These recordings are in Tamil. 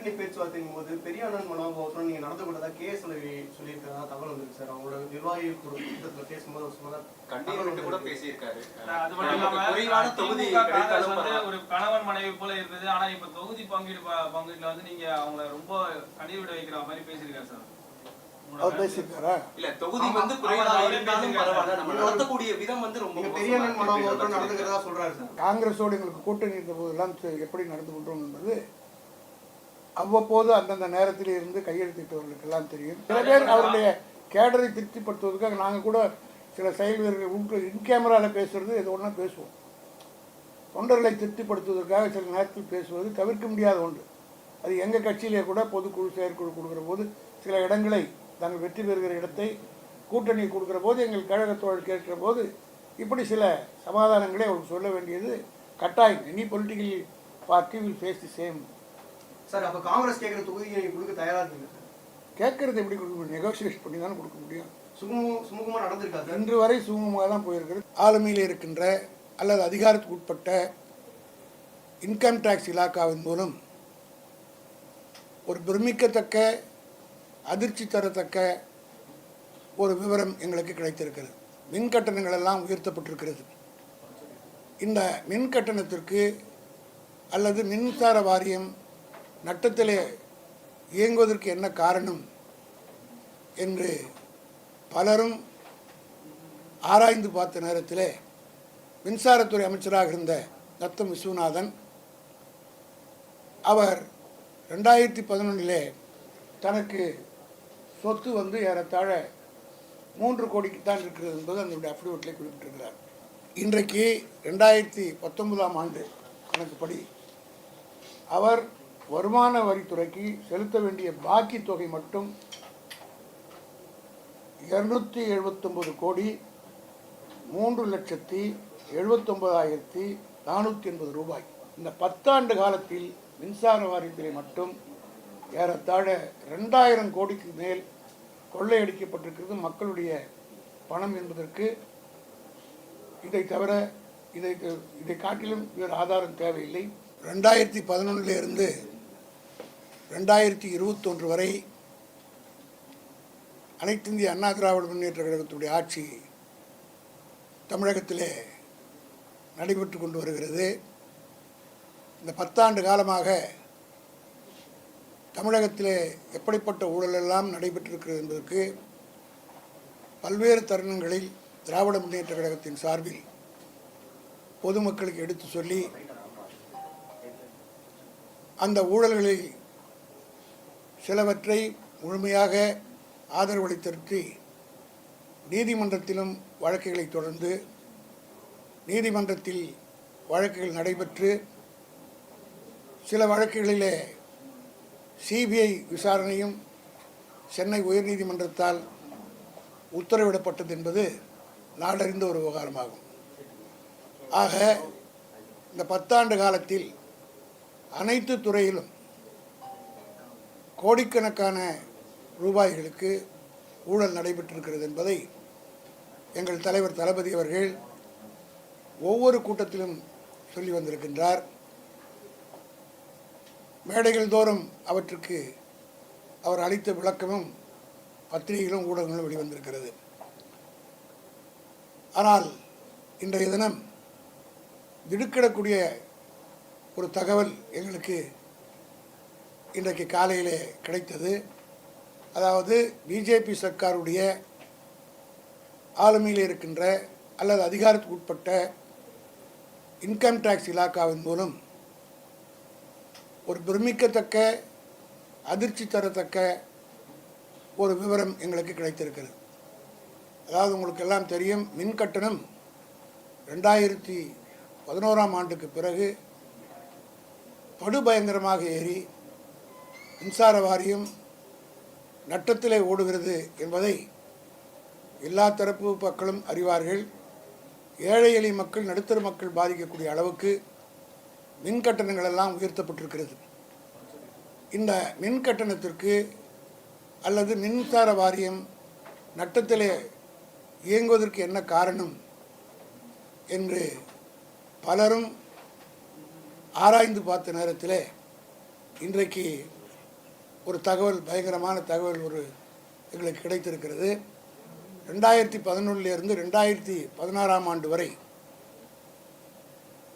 கூட்டணி பேச்சுவார்த்தைக்கும் போது பெரிய அண்ணன் மனோபாவத்துடன் நீங்க நடந்து கொண்டதா கேஎஸ் சொல்லியிருக்கிறதா தகவல் வந்திருக்கு சார். அவங்களோட நிர்வாகி கூட்டத்தில் பேசும்போது கூட பேசியிருக்காரு. அது மட்டும் இல்லாம தொகுதி ஒரு கணவன் மனைவி போல இருந்தது. ஆனா இப்ப தொகுதி பங்கீட்டுல வந்து நீங்க அவங்கள ரொம்ப கண்ணீர் விட வைக்கிற மாதிரி பேசியிருக்காரு சார். அவர் பேசியிருக்காரா? இல்ல, தொகுதி வந்து குறைவாக இருந்தாலும் பரவாயில்ல, நம்ம நடத்தக்கூடிய விதம் வந்து ரொம்ப பெரிய அண்ணன் மனோபாவத்துடன் நடந்துக்கிறதா சொல்றாரு சார். காங்கிரஸோடு எங்களுக்கு கூட்டணி இருந்த போதெல்லாம் எப்படி நடந்து கொண்டோம் என்பது அவ்வப்போது அந்தந்த நேரத்தில் இருந்து கையெழுத்திட்டவர்களுக்கெல்லாம் தெரியும். சில பேர் அவருடைய கேடரை திருப்திப்படுத்துவதற்காக நாங்கள் கூட சில செயல் வீரர்கள் இன் கேமராவில் பேசுறது எது ஒன்றா பேசுவோம். தொண்டர்களை திருப்திப்படுத்துவதற்காக சில நேரத்தில் பேசுவது தவிர்க்க முடியாத ஒன்று. அது எங்கள் கட்சியிலே கூட பொதுக்குழு செயற்குழு கொடுக்குற போது சில இடங்களை தாங்கள் வெற்றி பெறுகிற இடத்தை கூட்டணி கொடுக்குற போது எங்கள் கழகத்தோடு கேட்கிற போது இப்படி சில சமாதானங்களை அவருக்கு சொல்ல வேண்டியது கட்டாயம். Any political party will face the same. Sir, அப்போ காங்கிரஸ் கேட்குற தொகுதியை கொடுக்க தயாராக இருக்குங்க சார்? கேட்கறது எப்படி கொடுக்க முடியும்? நெகோசியேட் பண்ணி தானே கொடுக்க முடியும். சுமூகமாக நடந்திருக்காது. இன்று வரை சுமூகமாக தான் போயிருக்கிறது. ஆளுமையில் இருக்கின்ற அல்லது அதிகாரத்துக்கு உட்பட்ட இன்கம் டேக்ஸ் இலாக்காவின் மூலம் ஒரு பிரமிக்கத்தக்க அதிர்ச்சி தரத்தக்க ஒரு விவரம் எங்களுக்கு கிடைத்திருக்கிறது. மின் கட்டணங்கள் எல்லாம் உயர்த்தப்பட்டிருக்கிறது. இந்த மின் கட்டணத்திற்கு அல்லது மின்சார வாரியம் நட்டத்திலே இயங்குவதற்கு என்ன காரணம் என்று பலரும் ஆராய்ந்து பார்த்த நேரத்தில் மின்சாரத்துறை அமைச்சராக இருந்த தத்தம் விஸ்வநாதன் அவர் 2011 தனக்கு சொத்து வந்து ஏறத்தாழ 3 கோடிக்கு தான் இருக்கிறது என்பது அதனுடைய அஃபிடவிட்டில் குறிப்பிட்டிருக்கிறார். இன்றைக்கு 2019 ஆண்டு கணக்குப்படி அவர் வருமான வரித்துறைக்கு செலுத்த வேண்டிய பாக்கி தொகை மட்டும் 279 கோடி 3,79,480 ரூபாய். இந்த 10 ஆண்டு காலத்தில் மின்சார வாரியத்திலே மட்டும் ஏறத்தாழ 2000 கோடிக்கு மேல் கொள்ளையடிக்கப்பட்டிருக்கிறது மக்களுடைய பணம் என்பதற்கு. இதை தவிர இதை காட்டிலும் வேறு ஆதாரம் தேவையில்லை. 2011 இருந்து 2021 வரை அனைத்து இந்திய அண்ணா திராவிட முன்னேற்ற கழகத்துடைய ஆட்சி தமிழகத்திலே நடைபெற்று கொண்டு வருகிறது. இந்த 10 ஆண்டு காலமாக தமிழகத்திலே எப்படிப்பட்ட ஊழல் எல்லாம் நடைபெற்றிருக்கிறது என்பதற்கு பல்வேறு தருணங்களில் திராவிட முன்னேற்ற கழகத்தின் சார்பில் பொதுமக்களுக்கு எடுத்து சொல்லி அந்த ஊழல்களில் சிலவற்றை முழுமையாக ஆதரவளித்திருத்தி நீதிமன்றத்திலும் வழக்குகளை தொடர்ந்து நீதிமன்றத்தில் வழக்குகள் நடைபெற்று சில வழக்குகளிலே சிபிஐ விசாரணையும் சென்னை உயர்நீதிமன்றத்தால் உத்தரவிடப்பட்டது என்பது நாடறிந்த ஒரு விவகாரமாகும். ஆக இந்த 10 ஆண்டு காலத்தில் அனைத்து துறையிலும் கோடிக்கணக்கான ரூபாய்களுக்கு ஊழல் நடைபெற்றிருக்கிறது என்பதை எங்கள் தலைவர் தளபதி அவர்கள் ஒவ்வொரு கூட்டத்திலும் சொல்லி வந்திருக்கின்றார். மேடைகள் தோறும் அவற்றுக்கு அவர் அளித்த விளக்கமும் பத்திரிகைகளும் ஊடகங்களும் வெளிவந்திருக்கிறது. ஆனால் இன்றைய தினம் திடுக்கிடக்கூடிய ஒரு தகவல் எங்களுக்கு இன்றைக்கு காலையிலே கிடைத்தது. அதாவது பிஜேபி சர்க்காருடைய ஆளுமையில் இருக்கின்ற அல்லது அதிகாரத்துக்கு உட்பட்ட இன்கம் டேக்ஸ் இலாக்காவின் மூலம் ஒரு பிரமிக்கத்தக்க அதிர்ச்சி தரத்தக்க ஒரு விவரம் எங்களுக்கு கிடைத்திருக்கிறது. அதாவது உங்களுக்கு எல்லாம் தெரியும், மின் கட்டணம் 2011 ஆண்டுக்கு பிறகு படுபயங்கரமாக ஏறி மின்சார வாரியம் நட்டத்திலே ஓடுகிறது என்பதை எல்லா தரப்பு மக்களும் அறிவார்கள். ஏழை எளிய மக்கள் நடுத்தர மக்கள் பாதிக்கக்கூடிய அளவுக்கு மின் கட்டணங்கள் எல்லாம் உயர்த்தப்பட்டிருக்கிறது. இந்த மின் கட்டணத்திற்கு அல்லது மின்சார வாரியம் நட்டத்திலே இயங்குவதற்கு என்ன காரணம் என்று பலரும் ஆராய்ந்து பார்த்த நேரத்தில் இன்றைக்கு ஒரு தகவல், பயங்கரமான தகவல் எங்களுக்கு கிடைத்திருக்கிறது. 2011 2016 ஆண்டு வரை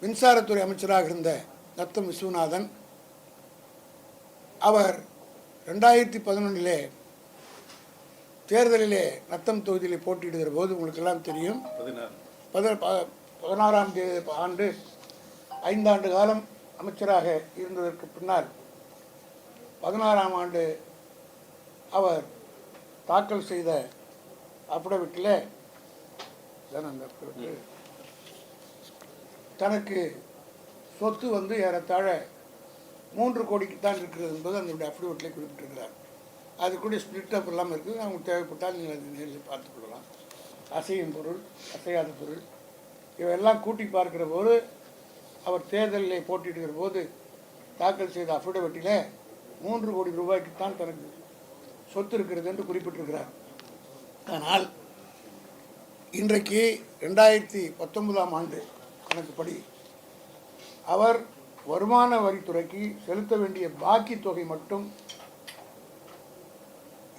மின்சாரத்துறை அமைச்சராக இருந்த நத்தம் விஸ்வநாதன் அவர் 2011 தேர்தலிலே நத்தம் தொகுதியில் போட்டியிடுகிற போது உங்களுக்கெல்லாம் தெரியும், 16ஆம் ஆண்டு 5 ஆண்டு காலம் அமைச்சராக இருந்ததற்கு பின்னால் 16ஆம் ஆண்டு அவர் தாக்கல் செய்த அஃபிடவிட்டில் தனக்கு சொத்து ஏறத்தாழ 3 கோடிக்குத்தான் இருக்கிறது என்பது அதனுடைய அஃபிடவிட்டில் குறிப்பிட்டிருக்கிறார். அது கூட ஸ்பிளிட் அப் எல்லாம் இருக்குது. அவங்க தேவைப்பட்டால் நீங்கள் அது நேரில் பார்த்துக்கொள்ளலாம். அசையும் பொருள், அசையாத பொருள் இவையெல்லாம் கூட்டி பார்க்கிற போது அவர் தேர்தலில் போட்டியிடுகிற போது தாக்கல் செய்த அஃபிடவிட்டில் 3 கோடி ரூபாய்க்குத்தான் தனக்கு சொத்து இருக்கிறது என்று குறிப்பிட்டிருக்கிறார். ஆனால் இன்றைக்கு 2019ஆம் ஆண்டு கணக்குப்படி அவர் வருமான வரித்துறைக்கு செலுத்த வேண்டிய பாக்கி தொகை மட்டும்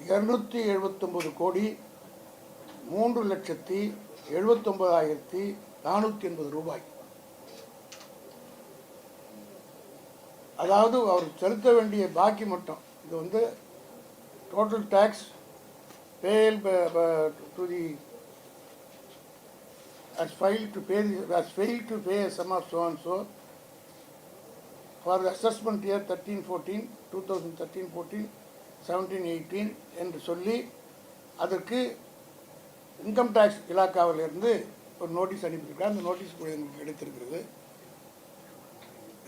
279 கோடி 3,79,480 ரூபாய். அதாவது அவர் செலுத்த வேண்டிய பாக்கி மட்டும், இது total tax payable to the as failed to pay a sum of so and so for the assessment year 13-14, 2013-14, 17-18 என்று சொல்லி அதற்கு இன்கம் டேக்ஸ் இலாக்காவிலிருந்து ஒரு நோட்டீஸ் அனுப்பியிருக்காங்க. அந்த நோட்டீஸ் கூட எனக்கு கிடைத்திருக்கிறது.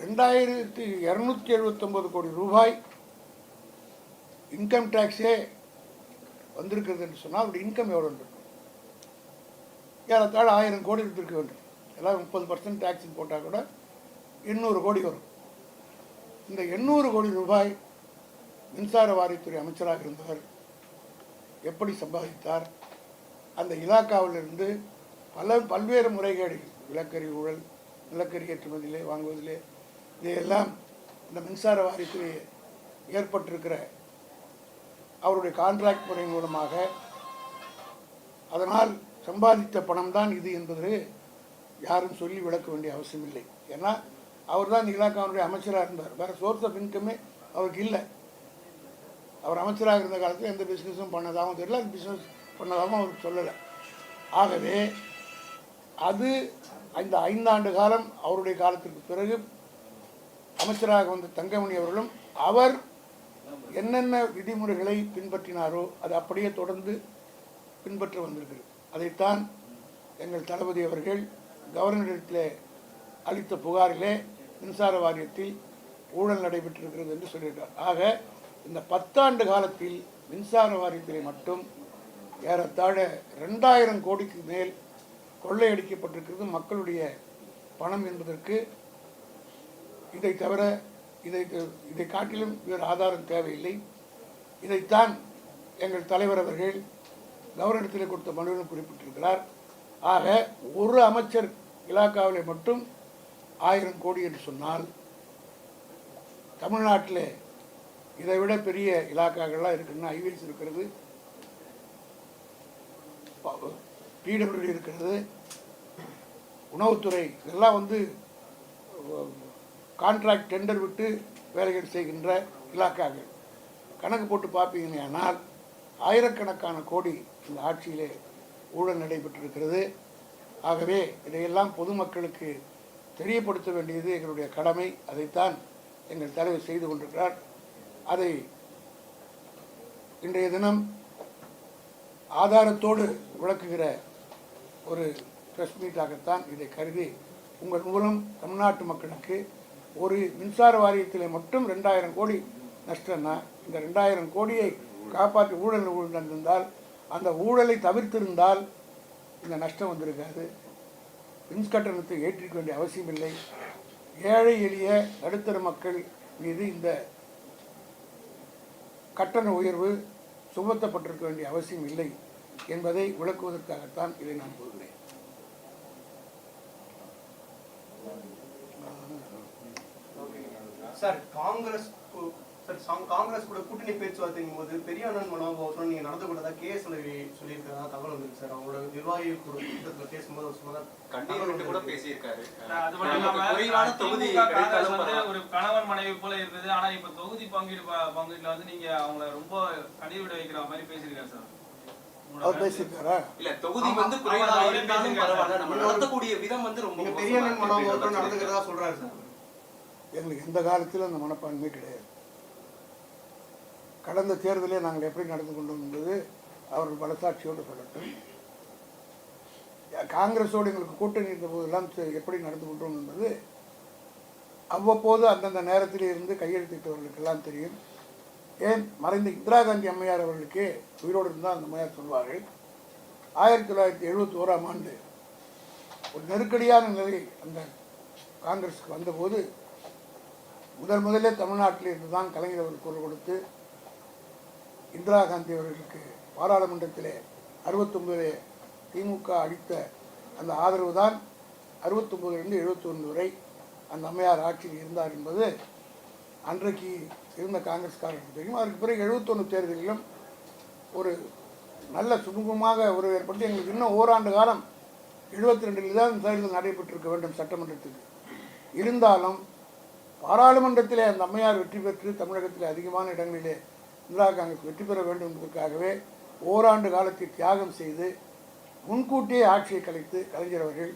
2,279 கோடி ரூபாய் இன்கம் டேக்ஸே வந்திருக்கிறது என்று சொன்னால் அவருடைய இன்கம் எவ்வளோ இருக்கும்? ஏறத்தாழ 1000 கோடி இருந்திருக்க வேண்டும். எல்லாம் 30% டேக்ஸ் போட்டால் கூட 800 கோடி வரும். இந்த 800 கோடி ரூபாய் மின்சார வாரியத்துறை அமைச்சராக இருந்தவர் எப்படி சம்பாதித்தார்? அந்த இலாக்காவிலிருந்து பல்வேறு முறைகேடுகள், நிலக்கரி ஊழல், நிலக்கரி ஏற்றுமதியிலே வாங்குவதிலே, இதையெல்லாம் இந்த மின்சார வாரியத்தில் ஏற்பட்டிருக்கிற அவருடைய கான்ட்ராக்ட் முறை மூலமாக அதனால் சம்பாதித்த பணம் தான் இது என்பது யாரும் சொல்லி விளக்க வேண்டிய அவசியம் இல்லை. ஏன்னா அவர் தான் இலாக்காவுடைய அமைச்சராக இருந்தார். வேறு சோர்ஸ் ஆஃப் இன்கமே அவருக்கு இல்லை. அவர் அமைச்சராக இருந்த காலத்தில் எந்த பிஸ்னஸும் பண்ணதாகவும் தெரியல, அந்த பிஸ்னஸ் பண்ணதாகவும் அவருக்கு சொல்லலை. ஆகவே அது இந்த 5 ஆண்டு காலம் அவருடைய காலத்திற்கு பிறகு அமைச்சராக வந்த தங்கமணி அவர்களும் அவர் என்னென்ன விதிமுறைகளை பின்பற்றினாரோ அது அப்படியே தொடர்ந்து பின்பற்ற வந்திருக்கிறது. அதைத்தான் எங்கள் தளபதி அவர்கள் கவர்னரிடத்தில் அளித்த புகாரிலே மின்சார வாரியத்தில் ஊழல் நடைபெற்றிருக்கிறது என்று சொல்லியிருக்கார். ஆக இந்த 10 ஆண்டு காலத்தில் மின்சார வாரியத்திலே மட்டும் ஏறத்தாழ 2000 கோடிக்கு மேல் கொள்ளையடிக்கப்பட்டிருக்கிறது மக்களுடைய பணம் என்பதற்கு. இதை தவிர இதை காட்டிலும் வேறு ஆதாரம் தேவையில்லை. இதைத்தான் எங்கள் தலைவர் அவர்கள் கவர்னரிடத்தில் கொடுத்த மனுவிலும் குறிப்பிட்டிருக்கிறார். ஆக ஒரு அமைச்சர் இலாக்காவிலே மட்டும் 1000 கோடி என்று சொன்னால் தமிழ்நாட்டில் இதை விட பெரிய இலாக்காக்கள்லாம் இருக்குன்னா ஐவிஎஸ் இருக்கிறது, பிடபிள்யூடி இருக்கிறது, உணவுத்துறை, இதெல்லாம் கான்ட்ராக்ட் டெண்டர் விட்டு வேலைகள் செய்கின்ற இலாக்காக்கள். கணக்கு போட்டு பார்ப்பீங்கன்னா ஆயிரக்கணக்கான கோடி இந்த ஆட்சியிலே ஊழல் நடைபெற்றிருக்கிறது. ஆகவே இதையெல்லாம் பொதுமக்களுக்கு தெரியப்படுத்த வேண்டியது எங்களுடைய கடமை. அதைத்தான் எங்கள் தலைவர் செய்து கொண்டிருக்கிறார். அதை இன்றைய தினம் ஆதாரத்தோடு விளக்குகிற ஒரு பிரஸ் மீட்டாகத்தான் இதை கருதி உங்கள் மூலம் தமிழ்நாட்டு மக்களுக்கு ஒரு மின்சார வாரியத்திலே மட்டும் 2000 கோடி நஷ்டம்னா இந்த 2000 கோடியை காப்பாற்றி ஊழல் நடந்திருந்தால், அந்த ஊழலை தவிர்த்திருந்தால் இந்த நஷ்டம் வந்திருக்காது. மின் கட்டணத்தை ஏற்றிக்க வேண்டிய அவசியம் இல்லை. ஏழை எளிய நடுத்தர மக்கள் மீது இந்த கட்டண உயர்வு சுமத்தப்பட்டிருக்க வேண்டிய அவசியம் இல்லை என்பதை விளக்குவதற்காகத்தான் இதை நான் கூறுகிறேன். சார், காங்கிரஸ் சார் காங்கிரஸ் கூட கூட்டணி பேச்சுவார்த்தைக்கும் போது பெரிய அண்ணன் மனோபாவத்தோட நீங்க நடந்து கொண்டதா கேஎஸ் சொல்லியிருக்கிறதா தகவல் வந்திருக்கு சார். அவங்களோட நிர்வாகி கூட்டத்துல பேசும்போது ஒரு சும்மா கண்ணீர் விட்டு கூட பேசியிருக்காரு. அது மட்டும் இல்லாம குறைவான தொகுதி காங்கிரஸ் வந்து ஒரு கணவன் மனைவி போல இருந்தது, ஆனா இப்ப தொகுதி பங்கீடுல வந்து நீங்க அவங்கள ரொம்ப கண்ணீர் விட வைக்கிற மாதிரி பேசியிருக்காரு சார். அவர் பேசியிருக்காரா? இல்ல தொகுதி வந்து குறைவாக இருந்தாலும் பரவாயில்ல, நம்ம நடத்தக்கூடிய விதம் வந்து ரொம்ப பெரிய அண்ணன் மனோபாவத்தோட நடந்துக்கிறதா சொல்றாரு சார். எங்களுக்கு எந்த காலத்திலும் அந்த மனப்பான்மை கிடையாது. கடந்த தேர்தலே நாங்கள் எப்படி நடந்து கொண்டோம் என்பது அவர்கள் மனசாட்சியோடு சொல்லட்டும். காங்கிரஸோடு எங்களுக்கு கூட்டணி இருந்த போதெல்லாம் எப்படி நடந்து கொண்டோம் என்பது அவ்வப்போது அந்தந்த நேரத்தில் இருந்து கையெழுத்திட்டவர்களுக்கெல்லாம் தெரியும். ஏன் மறைந்த இந்திரா காந்தி அம்மையார் அவர்களுக்கே உயிரோடு இருந்தால் அந்த அம்மையார் சொல்வார்கள், 1971ஆம் ஆண்டு ஒரு நெருக்கடியான நிலை அந்த காங்கிரஸுக்கு வந்தபோது முதலிலே தமிழ்நாட்டில் இருந்து தான் கலைஞர் அவர்கள் குரல் கொடுத்து இந்திரா காந்தி அவர்களுக்கு பாராளுமன்றத்திலே 69 திமுக அளித்த அந்த ஆதரவு தான் 69லிருந்து 71 வரை அந்த அம்மையார் ஆட்சியில் இருந்தார் என்பது அன்றைக்கு இருந்த காங்கிரஸ்காரர்களுக்கு தெரியும். அதற்கு பிறகு 71 தேர்தலிலும் ஒரு நல்ல சுமூகமாக ஒரு ஏற்பட்டு எங்களுக்கு இன்னும் ஓராண்டு காலம் 72 தான் தேர்தல் நடைபெற்றிருக்க வேண்டும் சட்டமன்றத்துக்கு. இருந்தாலும் பாராளுமன்றத்திலே அந்த அம்மையார் வெற்றி பெற்று தமிழகத்தில் அதிகமான இடங்களிலே இந்திரா காங்கிரஸ் வெற்றி பெற வேண்டும் என்பதற்காகவே ஓராண்டு காலத்தை தியாகம் செய்து முன்கூட்டியே ஆட்சியை கலைத்து கலைஞர் அவர்கள்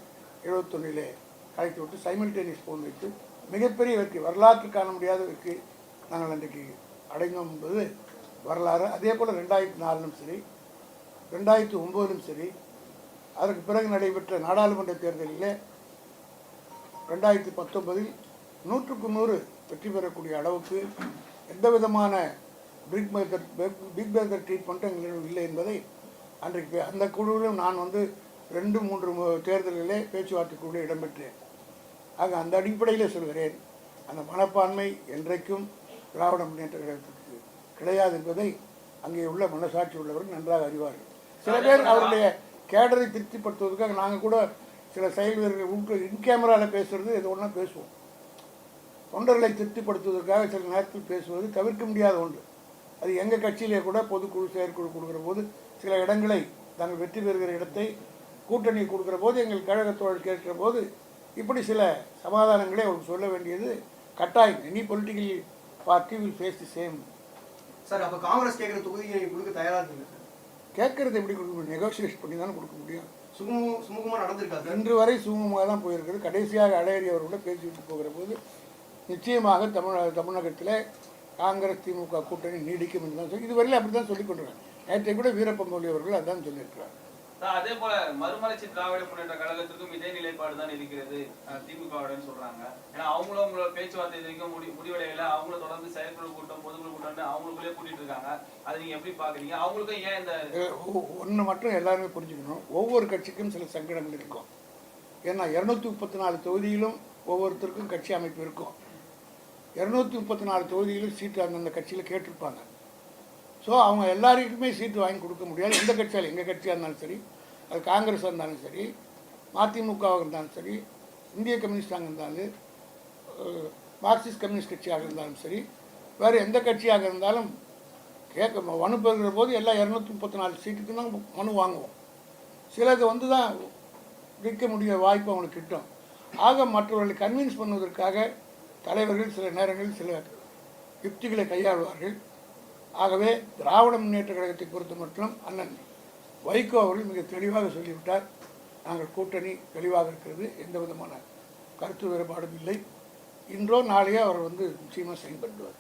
71 கலைத்து விட்டு சைமல்டேனியஸ் போன் வைத்து மிகப்பெரிய வெற்றி, வரலாற்று காண முடியாத வெற்றி நாங்கள் அன்றைக்கு அடைந்தோம் என்பது வரலாறு. அதே போல் 2004லும் சரி 2009லும் சரி அதற்கு பிறகு நடைபெற்ற நாடாளுமன்ற தேர்தலில் 2019 100க்கு 100 வெற்றி பெறக்கூடிய அளவுக்கு எந்த விதமான பிக் பேதர் ட்ரீட்மெண்ட்டும் எங்களிடம் இல்லை என்பதை அன்றைக்கு அந்த குழுவிலும் நான் வந்து 2-3 தேர்தல்களிலே பேச்சுவார்த்தை குழு இடம்பெற்றேன். ஆக அந்த அடிப்படையில் சொல்கிறேன், அந்த மனப்பான்மை என்றைக்கும் திராவிட முன்னேற்ற கழகத்துக்கு கிடையாது என்பதை அங்கே உள்ள மனசாட்சி உள்ளவர்கள் நன்றாக அறிவார்கள். சில பேர் அவருடைய கேடரை திருப்திப்படுத்துவதற்காக நாங்கள் கூட சில செயல் வீரர்கள் இன் கேமராவில் பேசுகிறது எது ஒன்றா பேசுவோம். தொண்டர்களை திருப்திப்படுத்துவதற்காக சில நேரத்தில் பேசுவது தவிர்க்க முடியாத ஒன்று. அது எங்கள் கட்சியிலே கூட பொதுக்குழு செயற்குழு கொடுக்குற போது சில இடங்களை நாங்கள் வெற்றி பெறுகிற இடத்தை கூட்டணி கொடுக்குற போது எங்கள் கழகத்தோடு கேட்கிற போது இப்படி சில சமாதானங்களை அவருக்கு சொல்ல வேண்டியது கட்டாயம். Any political party will face the same. Sir அப்போ காங்கிரஸ் கேட்குற தொகுதியை கொடுக்க தயாராக இருக்கீங்க சார்? கேட்கறது எப்படி கொடுக்க முடியும்? நெகோசியேட் பண்ணி தானே கொடுக்க முடியும். சுமூகமாக நடந்திருக்காது. இன்று வரை சுமூகமாக தான் போயிருக்கிறது. கடைசியாக அடையறி அவர்களோட பேசிவிட்டு போகிற போது நிச்சயமாக தமிழகத்தில் காங்கிரஸ் திமுக கூட்டணி நீடிக்கும் என்று தான் சொல்லி இதுவரையிலும் அப்படி தான் சொல்லிக் கொண்டிருக்காங்க. நேற்றை கூட வீரப்ப மொழி அவர்கள் அதான் சொல்லியிருக்கிறார். அதே போல மறுமலர்ச்சி திராவிட முன்னேற்ற கழகத்திற்கும் இதே நிலைப்பாடு தான் இருக்கிறது திமுகவுடன் சொல்றாங்க. ஏன்னா அவங்களும் அவங்களோட பேச்சுவார்த்தை வரைக்கும் முடிவடையில அவங்களும் தொடர்ந்து செயற்குழு கூட்டம் பொதுக்குழு கூட்டம் அவங்களுக்குள்ளே கூட்டிட்டு இருக்காங்க. அதை நீங்க எப்படி பாக்குறீங்க? அவங்களுக்கும் ஏன் இந்த ஒன்று மட்டும் எல்லாருமே புரிஞ்சுக்கணும், ஒவ்வொரு கட்சிக்கும் சில சங்கடங்கள் இருக்கும். ஏன்னா 234 தொகுதியிலும் ஒவ்வொருத்தருக்கும் கட்சி அமைப்பு இருக்கும். 234 தொகுதியிலும் சீட்டு அந்தந்த கட்சியில் கேட்டிருப்பாங்க. ஸோ அவங்க எல்லாருக்குமே சீட்டு வாங்கி கொடுக்க முடியாது. எந்த கட்சியாலும், எங்கள் கட்சியாக இருந்தாலும் சரி, அது காங்கிரஸாக இருந்தாலும் சரி, மதிமுகவாக இருந்தாலும் சரி, இந்திய கம்யூனிஸ்டாக இருந்தாலும், மார்க்சிஸ்ட் கம்யூனிஸ்ட் கட்சியாக இருந்தாலும் சரி, வேறு எந்த கட்சியாக இருந்தாலும் மனு பெறுகிற போது எல்லாம் 234 சீட்டுக்கு தான் மனு வாங்குவோம். சிலது வந்து தான் விற்க முடிய வாய்ப்பு அவங்களுக்கு கிட்டும். ஆக மற்றவர்களை கன்வின்ஸ் பண்ணுவதற்காக தலைவர்கள் சில நேரங்களில் சில யுக்திகளை கையாளுவார்கள். ஆகவே திராவிட முன்னேற்ற கழகத்தை பொறுத்த மட்டும் அண்ணன் வைகோ அவர்கள் மிக தெளிவாக சொல்லிவிட்டார், நாங்கள் கூட்டணி தெளிவாக இருக்கிறது, எந்த விதமான கருத்து வேறுபாடும் இல்லை. இன்றோ நாளையோ அவர் வந்து நிச்சயமாக செயல்படுவார்.